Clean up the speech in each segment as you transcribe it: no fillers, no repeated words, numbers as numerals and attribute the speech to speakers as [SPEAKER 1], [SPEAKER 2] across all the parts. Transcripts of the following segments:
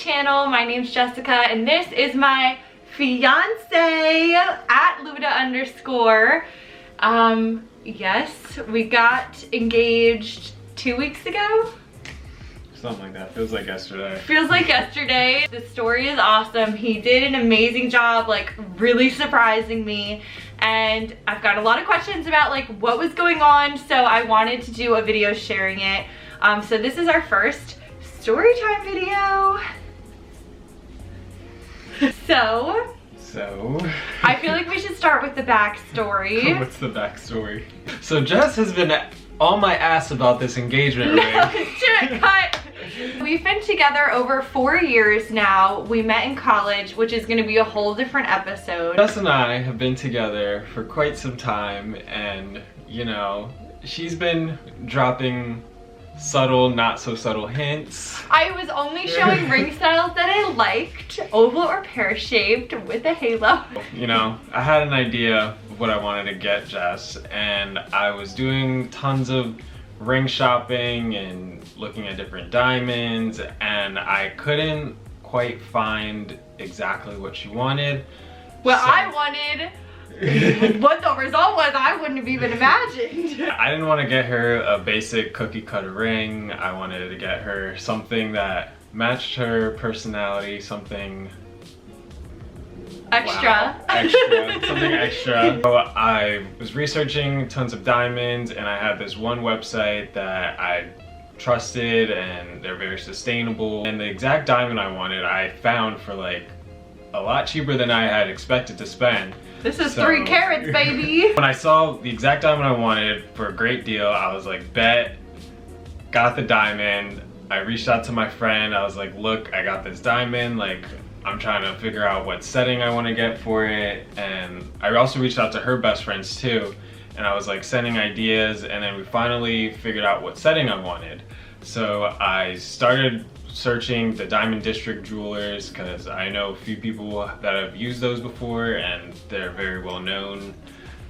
[SPEAKER 1] channel. My name's Jessica and this is my fiance at Luda_. Yes, we got engaged 2 weeks ago.
[SPEAKER 2] Something like that. Feels like yesterday.
[SPEAKER 1] Feels like yesterday. The story is awesome. He did an amazing job, like really surprising me. And I've got a lot of questions about like what was going on. So I wanted to do a video sharing it. So this is our first story time video. So I feel like we should start with the backstory.
[SPEAKER 2] What's the backstory? So Jess has been on my ass about this engagement ring.
[SPEAKER 1] Cut. We've been together over 4 years now. We met in college, which is going to be a whole different episode.
[SPEAKER 2] Jess and I have been together for quite some time, and you know, she's been dropping subtle, not so subtle hints.
[SPEAKER 1] I was only showing ring styles that I liked, oval or pear-shaped with a halo.
[SPEAKER 2] You know, I had an idea of what I wanted to get Jess, and I was doing tons of ring shopping and looking at different diamonds, and I couldn't quite find exactly what she wanted.
[SPEAKER 1] Well, so I wanted what the result was, I wouldn't have even imagined.
[SPEAKER 2] I didn't want to get her a basic cookie cutter ring. I wanted to get her something that matched her personality, something
[SPEAKER 1] extra.
[SPEAKER 2] Wow, extra, something extra. So I was researching tons of diamonds, and I had this one website that I trusted, and they're very sustainable. And the exact diamond I wanted, I found for like a lot cheaper than I had expected to spend.
[SPEAKER 1] This is 3 carats, baby.
[SPEAKER 2] When I saw the exact diamond I wanted for a great deal, I was like, bet. Got the diamond. I reached out to my friend. I was like, look, I got this diamond. Like, I'm trying to figure out what setting I want to get for it. And I also reached out to her best friends too. And I was like sending ideas, and then we finally figured out what setting I wanted. So I started searching the Diamond District jewelers, because I know a few people that have used those before and they're very well known.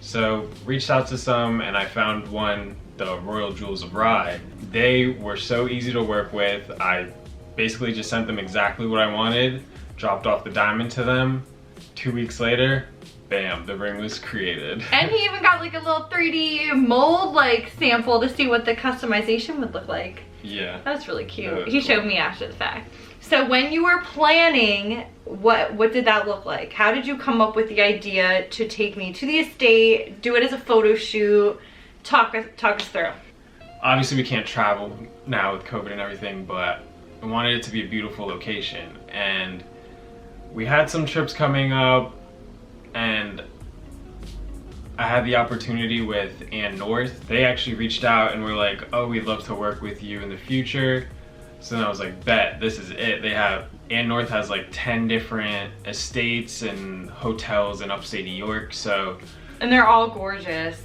[SPEAKER 2] So reached out to some, and I found one, the Royal Jewels of Rye. They were so easy to work with. I basically just sent them exactly what I wanted, dropped off the diamond to them. 2 weeks later, bam, the ring was created.
[SPEAKER 1] And he even got like a little 3D mold like sample to see what the customization would look like.
[SPEAKER 2] Yeah.
[SPEAKER 1] That was really cute.
[SPEAKER 2] Was
[SPEAKER 1] he
[SPEAKER 2] cool.
[SPEAKER 1] showed me after the fact. So when you were planning, what did that look like? How did you come up with the idea to take me to the estate, do it as a photo shoot? Talk us through.
[SPEAKER 2] Obviously we can't travel now with COVID and everything, but I wanted it to be a beautiful location. And we had some trips coming up, and I had the opportunity with AndNorth. They actually reached out and were like, oh, we'd love to work with you in the future. So then I was like, bet, this is it. AndNorth has like 10 different estates and hotels in upstate New York, so.
[SPEAKER 1] And they're all gorgeous.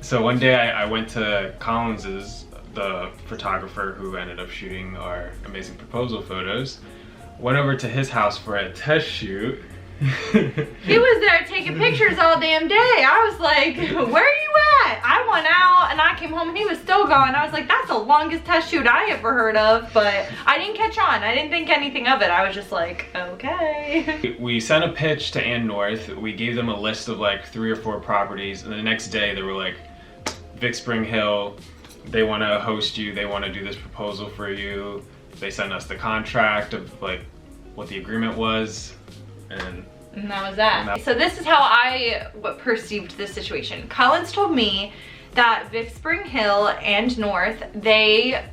[SPEAKER 2] So one day I went to Collins's, the photographer who ended up shooting our amazing proposal photos, went over to his house for a test shoot.
[SPEAKER 1] He was there taking pictures all damn day. I was like, where are you at? I went out and I came home and he was still gone. I was like, that's the longest test shoot I ever heard of, but I didn't catch on. I didn't think anything of it. I was just like, okay.
[SPEAKER 2] We sent a pitch to AndNorth. We gave them a list of like 3 or 4 properties, and the next day they were like, Vic Spring Hill, they want to host you. They want to do this proposal for you. They sent us the contract of like what the agreement was. And
[SPEAKER 1] that was that. So this is how I perceived this situation. Collins told me that Vic Spring Hill and AndNorth, they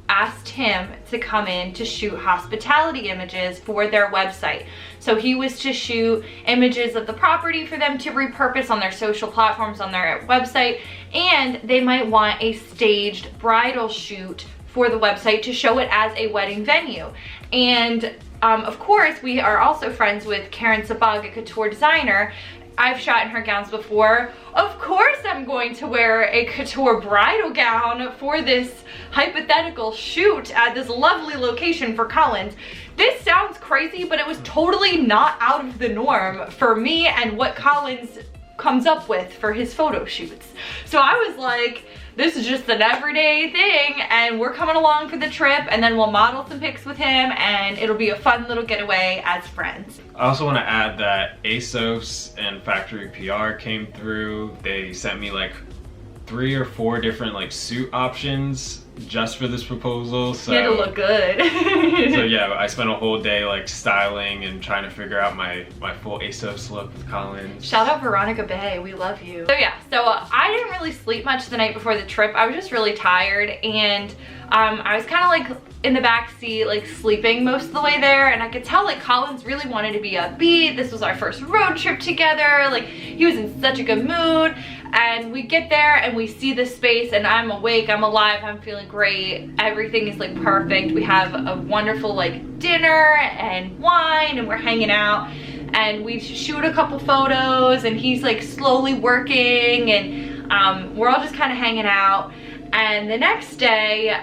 [SPEAKER 1] asked him to come in to shoot hospitality images for their website. So he was to shoot images of the property for them to repurpose on their social platforms on their website, and they might want a staged bridal shoot for the website to show it as a wedding venue. And of course, we are also friends with Karen Sabag, a couture designer. I've shot in her gowns before. Of course I'm going to wear a couture bridal gown for this hypothetical shoot at this lovely location for Collins. This sounds crazy, but it was totally not out of the norm for me and what Collins comes up with for his photo shoots. So I was like, this is just an everyday thing, and we're coming along for the trip, and then we'll model some pics with him, and it'll be a fun little getaway as friends.
[SPEAKER 2] I also want to add that ASOS and Factory PR came through. They sent me like 3 or 4 different like suit options just for this proposal. So
[SPEAKER 1] you had to look good.
[SPEAKER 2] So yeah, I spent a whole day like styling and trying to figure out my full ASOS look with Colin.
[SPEAKER 1] Shout out Veronica Bay, we love you. So yeah, so I didn't really sleep much the night before the trip. I was just really tired, and I was kind of like in the back seat, like sleeping most of the way there, and I could tell like Colin's really wanted to be upbeat. This was our first road trip together. Like, he was in such a good mood, and we get there and we see the space, and I'm awake, I'm alive, I'm feeling great. Everything is like perfect. We have a wonderful like dinner and wine, and we're hanging out, and we shoot a couple photos, and he's like slowly working, and we're all just kind of hanging out. And the next day,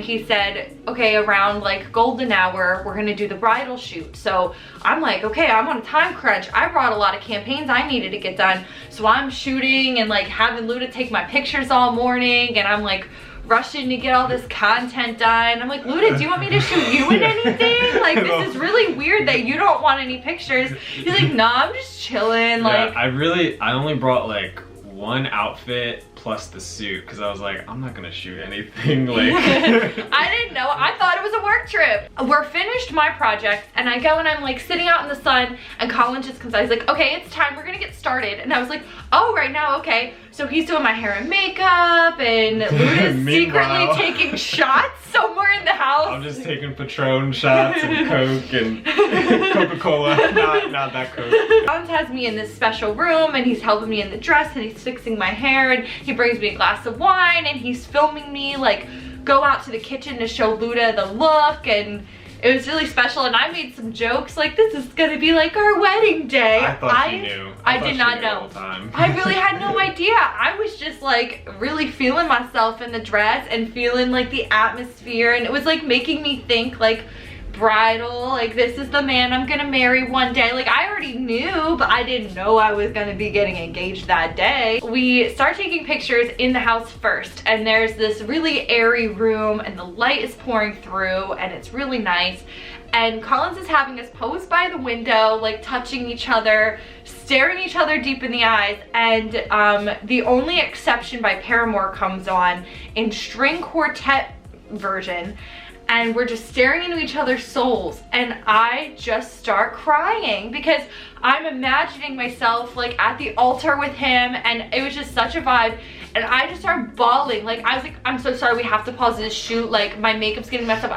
[SPEAKER 1] he said, okay, around like golden hour, we're gonna do the bridal shoot. So I'm like, okay, I'm on a time crunch. I brought a lot of campaigns I needed to get done. So I'm shooting and like having Luda take my pictures all morning, and I'm like rushing to get all this content done. I'm like, Luda, do you want me to shoot you in anything? Like, this is really weird that you don't want any pictures. He's like, nah, I'm just chilling. Like,
[SPEAKER 2] yeah, I only brought like 1 outfit plus the suit, because I was like, I'm not gonna shoot anything. Like,
[SPEAKER 1] I didn't know. I thought it was a work trip. We're finished my project, and I go and I'm like sitting out in the sun, and Colin just comes out. He's like, okay, it's time, we're gonna get started. And I was like, oh, right now, okay. So he's doing my hair and makeup, and Luda's secretly taking shots somewhere in the house.
[SPEAKER 2] I'm just taking Patron shots and Coke and Coca-Cola, not that Coke.
[SPEAKER 1] Colin has me in this special room, and he's helping me in the dress, and he's fixing my hair, and he brings me a glass of wine, and he's filming me like go out to the kitchen to show Luda the look, and it was really special. And I made some jokes like, this is gonna be like our wedding day.
[SPEAKER 2] I thought she knew.
[SPEAKER 1] I did not know. I really had no idea. I was just like really feeling myself in the dress and feeling like the atmosphere, and it was like making me think like bridal, like this is the man I'm gonna marry one day. Like, I already knew, but I didn't know I was gonna be getting engaged that day. We start taking pictures in the house first, and there's this really airy room, and the light is pouring through, and it's really nice. And Collins is having us pose by the window, like touching each other, staring each other deep in the eyes, and the only exception by Paramore comes on in string quartet version, and we're just staring into each other's souls, and I just start crying because I'm imagining myself like at the altar with him, and it was just such a vibe. And I just started bawling. Like, I was like, I'm so sorry, we have to pause this shoot, like my makeup's getting messed up.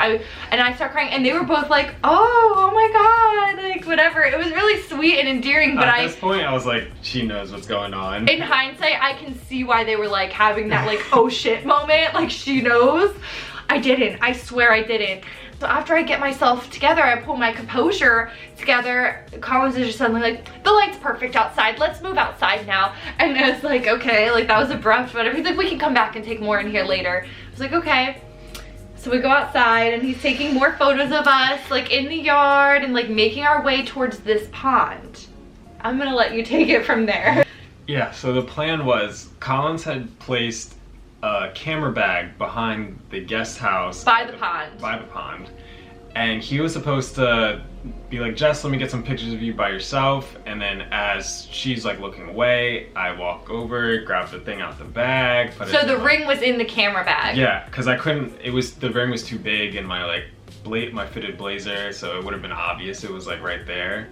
[SPEAKER 1] And I start crying, and they were both like, oh my god, like whatever. It was really sweet and endearing. But
[SPEAKER 2] at this point I was like, she knows what's going on.
[SPEAKER 1] In hindsight, I can see why they were like having that like oh shit moment, like she knows. I didn't, I swear I didn't. So after I get myself together, I pull my composure together, Collins is just suddenly like, the light's perfect outside, let's move outside now. And I was like, okay, like that was abrupt, whatever. He's like, we can come back and take more in here later. I was like, okay. So we go outside, and he's taking more photos of us like in the yard, and like making our way towards this pond. I'm gonna let you take it from there.
[SPEAKER 2] Yeah, so the plan was Collins had placed a camera bag behind the guest house
[SPEAKER 1] by the pond,
[SPEAKER 2] and he was supposed to be like, Jess, let me get some pictures of you by yourself. And then as she's like looking away, I walk over, grab the thing out the bag, put it
[SPEAKER 1] so the ring was in the camera bag.
[SPEAKER 2] Yeah, because I couldn't, the ring was too big in my like my fitted blazer, so it would have been obvious it was like right there.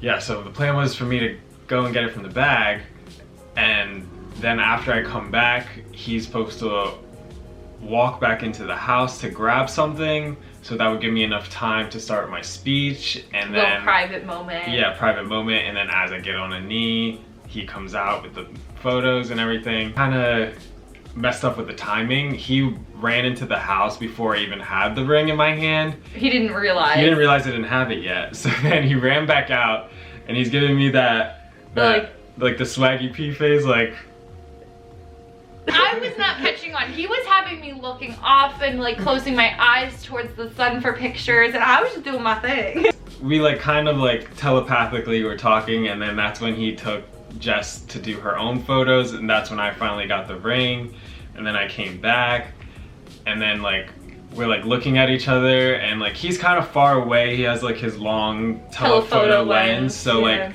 [SPEAKER 2] Yeah, so the plan was for me to go and get it from the bag, and then after I come back, he's supposed to walk back into the house to grab something, so that would give me enough time to start my speech, and then
[SPEAKER 1] private moment.
[SPEAKER 2] Yeah, private moment. And then as I get on a knee, he comes out with the photos and everything. Kind of messed up with the timing. He ran into the house before I even had the ring in my hand.
[SPEAKER 1] He didn't realize.
[SPEAKER 2] He didn't realize I didn't have it yet. So then he ran back out, and he's giving me that like the swaggy P face, like.
[SPEAKER 1] I was not catching on. He was having me looking off and like closing my eyes towards the sun for pictures, and I was just doing my thing.
[SPEAKER 2] We like kind of like telepathically were talking, and then that's when he took Jess to do her own photos, and that's when I finally got the ring. And then I came back, and then like we're like looking at each other, and like he's kind of far away. He has like his long telephoto lens, so like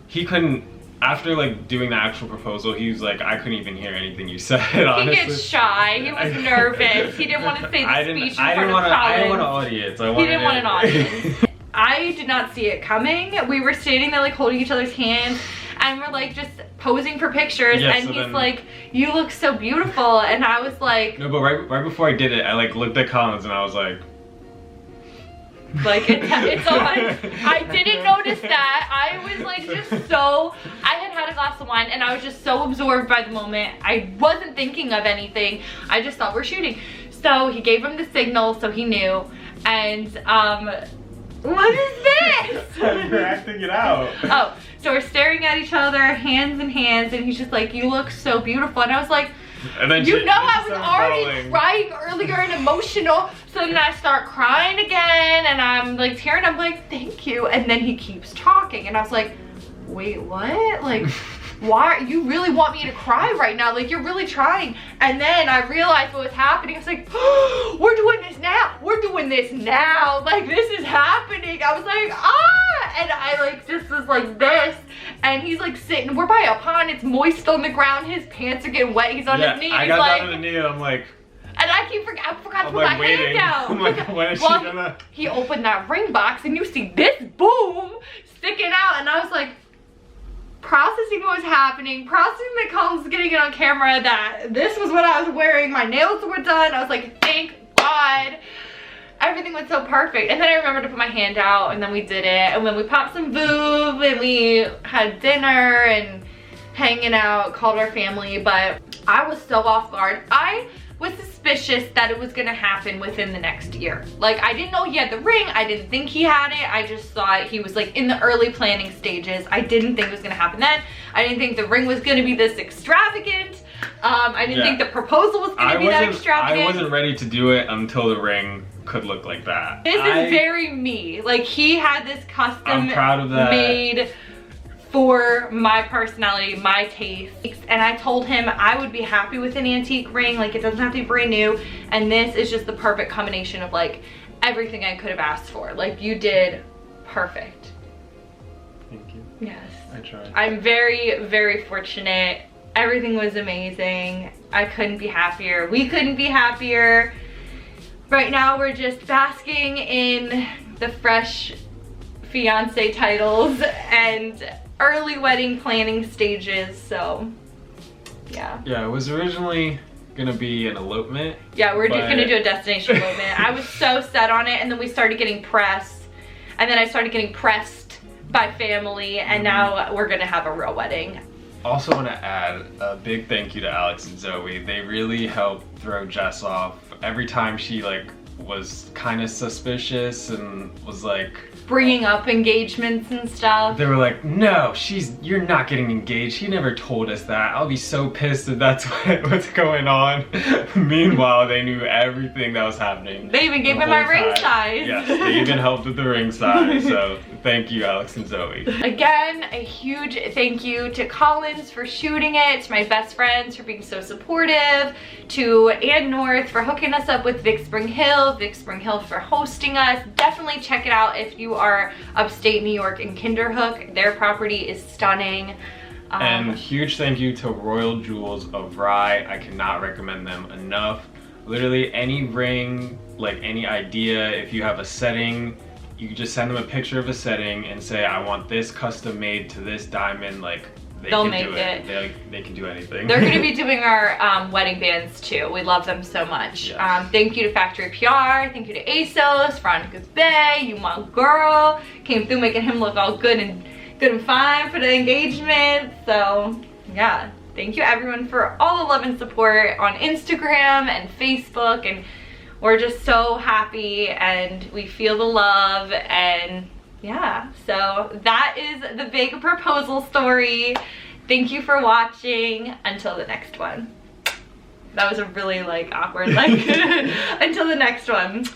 [SPEAKER 2] he couldn't. After like doing the actual proposal, he was like, I couldn't even hear anything you said, honestly.
[SPEAKER 1] He gets shy, he was nervous, he didn't want to say the speech in front of Collins.
[SPEAKER 2] I didn't want an audience.
[SPEAKER 1] He didn't want an audience. I did not see it coming. We were standing there like holding each other's hands, and we're like just posing for pictures, and he's like, you look so beautiful, and I was like...
[SPEAKER 2] No, but right before I did it, I like looked at Collins and I was like...
[SPEAKER 1] Like it's on. I didn't notice that. I was like just so, I had a glass of wine and I was just so absorbed by the moment. I wasn't thinking of anything. I just thought we're shooting. So he gave him the signal so he knew. And what is this?
[SPEAKER 2] You're acting it out.
[SPEAKER 1] Oh, so we're staring at each other, hands in hands, and he's just like, you look so beautiful. And I was like, and then you know, I was already crying earlier and emotional. So then I start crying again, and I'm like tearing. I'm like, thank you. And then he keeps talking, and I was like, wait, what? Like, why? You really want me to cry right now? Like, you're really trying. And then I realized what was happening. I was like, oh, we're doing this now. We're doing this now. Like, this is happening. I was like, ah, and I like just was like this. And he's like sitting, we're by a pond, it's moist on the ground, his pants are getting wet, he's on his knee.
[SPEAKER 2] I got down on the knee, I'm like...
[SPEAKER 1] And I forgot to put my hand down.
[SPEAKER 2] I'm like, when is she gonna...
[SPEAKER 1] He opened that ring box and you see this boom sticking out, and I was like, processing what was happening, processing that Collins was getting it on camera, that this was what I was wearing, my nails were done. I was like, thank God. Everything went so perfect. And then I remembered to put my hand out, and then we did it. And then we popped some boob, and we had dinner and hanging out, called our family. But I was so off guard. I was suspicious that it was gonna happen within the next year. Like, I didn't know he had the ring. I didn't think he had it. I just thought he was like in the early planning stages. I didn't think it was gonna happen then. I didn't think the ring was gonna be this extravagant. I didn't think the proposal was gonna be that extravagant.
[SPEAKER 2] I wasn't ready to do it until the ring could look like that.
[SPEAKER 1] This is very me. Like, he had this custom
[SPEAKER 2] I'm proud of that.
[SPEAKER 1] made for my personality, my taste. And I told him I would be happy with an antique ring. Like, it doesn't have to be brand new. And this is just the perfect combination of like everything I could have asked for. Like, you did perfect.
[SPEAKER 2] Thank you.
[SPEAKER 1] Yes.
[SPEAKER 2] I tried.
[SPEAKER 1] I'm very, very fortunate. Everything was amazing. I couldn't be happier. We couldn't be happier. Right now we're just basking in the fresh fiance titles and early wedding planning stages, so yeah.
[SPEAKER 2] Yeah, it was originally gonna be an elopement.
[SPEAKER 1] Yeah, we're gonna do a destination elopement. I was so set on it, and then we started getting press, and then I started getting pressed by family, and now we're gonna have a real wedding.
[SPEAKER 2] Also want to add a big thank you to Alex and Zoe. They really helped throw Jess off. Every time she like was kind of suspicious and was like
[SPEAKER 1] bringing up engagements and stuff.
[SPEAKER 2] They were like, no, you're not getting engaged. He never told us that. I'll be so pissed if that's what's going on. Meanwhile, they knew everything that was happening.
[SPEAKER 1] They even gave me my ring size.
[SPEAKER 2] Yes, they even helped with the ring size. So thank you, Alex and Zoe.
[SPEAKER 1] Again, a huge thank you to Collins for shooting it, to my best friends for being so supportive, to AndNorth for hooking us up with Vic Spring Hill for hosting us. Definitely check it out if you are upstate New York in Kinderhook. Their property is stunning.
[SPEAKER 2] And huge thank you to Royal Jewels of Rye. I cannot recommend them enough. Literally any ring, like any idea, if you have a setting, you can just send them a picture of a setting and say, I want this custom made to this diamond. Like, they'll make it. They can do anything.
[SPEAKER 1] They're going to be doing our wedding bands too. We love them so much. Yes. Thank you to Factory PR. Thank you to ASOS, Veronica's Bay, you my girl. Came through making him look all good and fine for the engagement. So yeah, thank you everyone for all the love and support on Instagram and Facebook. And we're just so happy and we feel the love, and yeah, so that is the big proposal story. Thank you for watching. Until the next one. That was a really like awkward like until the next one.